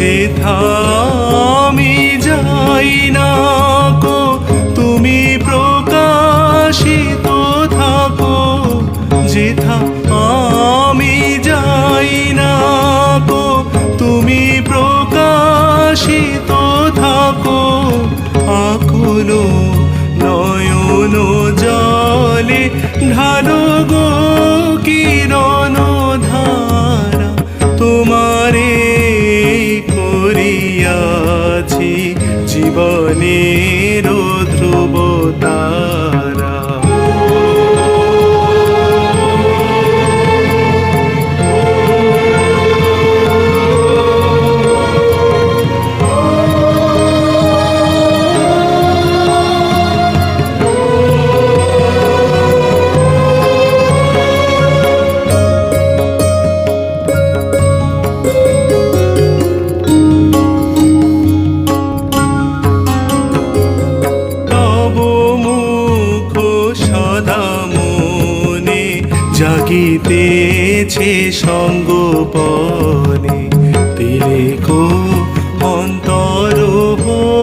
যেথা আমি যাই না কো তুমি প্রকাশিত থাকো, যেথা আমি যাই না কো তুমি প্রকাশিত থাকো। আকুল নয়ন জলে ঢালো গো কিরণ ধারা, তোমারে করিয়াছি জীবনের ধ্রুব তারা। জাগিতেছে সঙ্গপর